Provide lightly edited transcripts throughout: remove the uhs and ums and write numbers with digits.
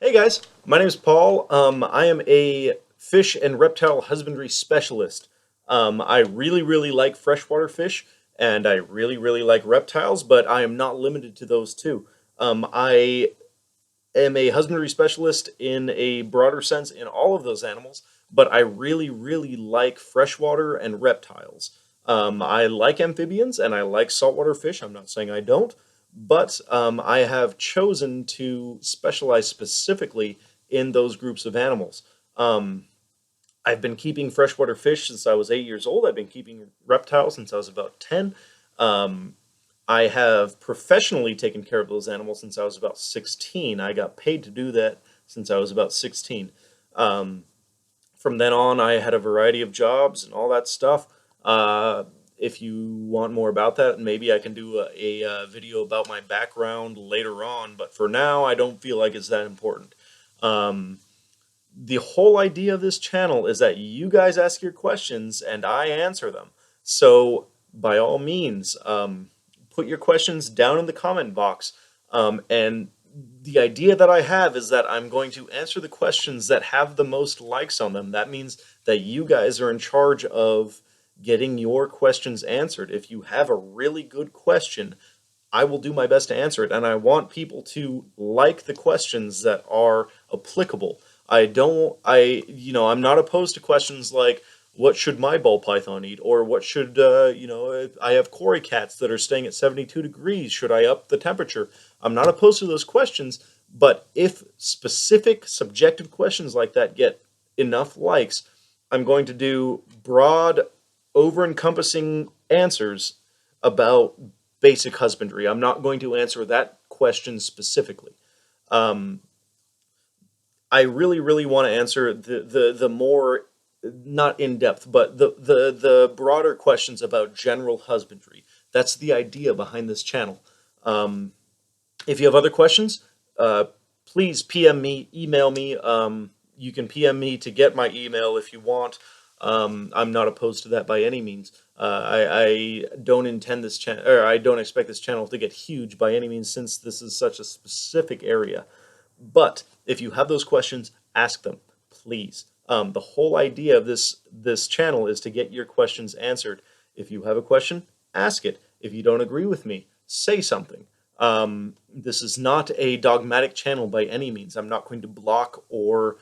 Hey guys, my name is Paul. I am a fish and reptile husbandry specialist. I really like freshwater fish and I really like reptiles, but I am not limited to those two. I am a husbandry specialist in a broader sense in all of those animals, but I really like freshwater and reptiles. I like amphibians and I like saltwater fish. I'm not saying I don't, but I have chosen to specialize specifically in those groups of animals. Um, I've been keeping freshwater fish since I was 8 years old. I've been keeping reptiles since I was about 10. Um, I have professionally taken care of those animals since I was about 16. I got paid to do that since I was about 16. Um, from then on, I had a variety of jobs and all that stuff. If you want more about that, maybe I can do a video about my background later on, but for now, I don't feel like it's that important. Um, the whole idea of this channel is that you guys ask your questions and I answer them. So by all means, put your questions down in the comment box. And the idea that I have is that I'm going to answer the questions that have the most likes on them. That means that you guys are in charge of getting your questions answered. If you have a really good question, I will do my best to answer it, and I want people to like the questions that are applicable. I'm not opposed to questions like, what should my ball python eat? Or what should, I have Cory cats that are staying at 72 degrees. Should I up the temperature? I'm not opposed to those questions, but if specific subjective questions like that get enough likes, I'm going to do broad, over-encompassing answers about basic husbandry. I'm not going to answer that question specifically. Um, I really want to answer the more not in depth, but the broader questions about general husbandry. That's the idea behind this channel. Um, if you have other questions, uh, please PM me, email me. You can PM me to get my email if you want. I'm not opposed to that by any means. I don't intend this channel, or I don't expect this channel to get huge by any means, since this is such a specific area. But if you have those questions, ask them, please. The whole idea of this channel is to get your questions answered. If you have a question, ask it. If you don't agree with me, say something. This is not a dogmatic channel by any means. I'm not going to block or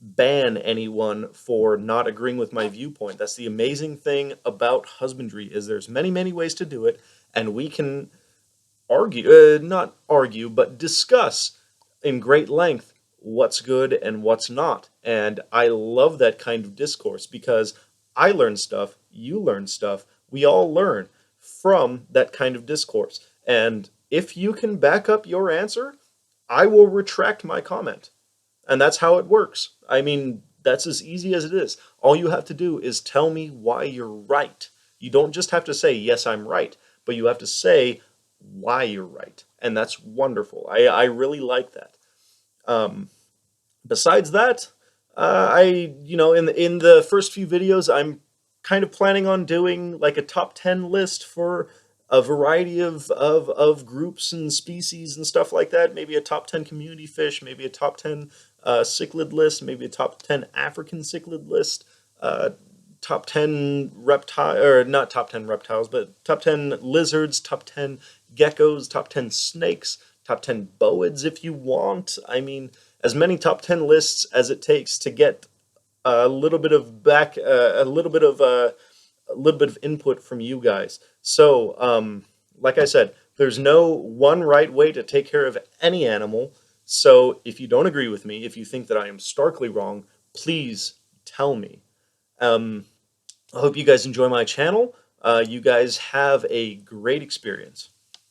ban anyone for not agreeing with my viewpoint. That's the amazing thing about husbandry, is there's many ways to do it, and we can argue, not argue, but discuss in great length what's good and what's not. And I love that kind of discourse because I learn stuff, you learn stuff, we all learn from that kind of discourse. And if you can back up your answer, I will retract my comment. And that's how it works. I mean, that's as easy as it is. All you have to do is tell me why you're right. You don't just have to say, yes, I'm right, but you have to say why you're right. And that's wonderful. I really like that. Um, Besides that, in the first few videos, I'm kind of planning on doing like a top 10 list for a variety of groups and species and stuff like that. Maybe a top 10 community fish, maybe a top 10 cichlid list, maybe a top 10 African cichlid list, top 10 reptile, or not top 10 reptiles, but top 10 lizards, top 10 geckos, top 10 snakes, top 10 boids if you want. I mean, as many top 10 lists as it takes to get a little bit of a little bit of input from you guys. So, like I said, there's no one right way to take care of any animal. So if you don't agree with me, if you think that I am starkly wrong, please tell me. Um, I hope you guys enjoy my channel. You guys have a great experience.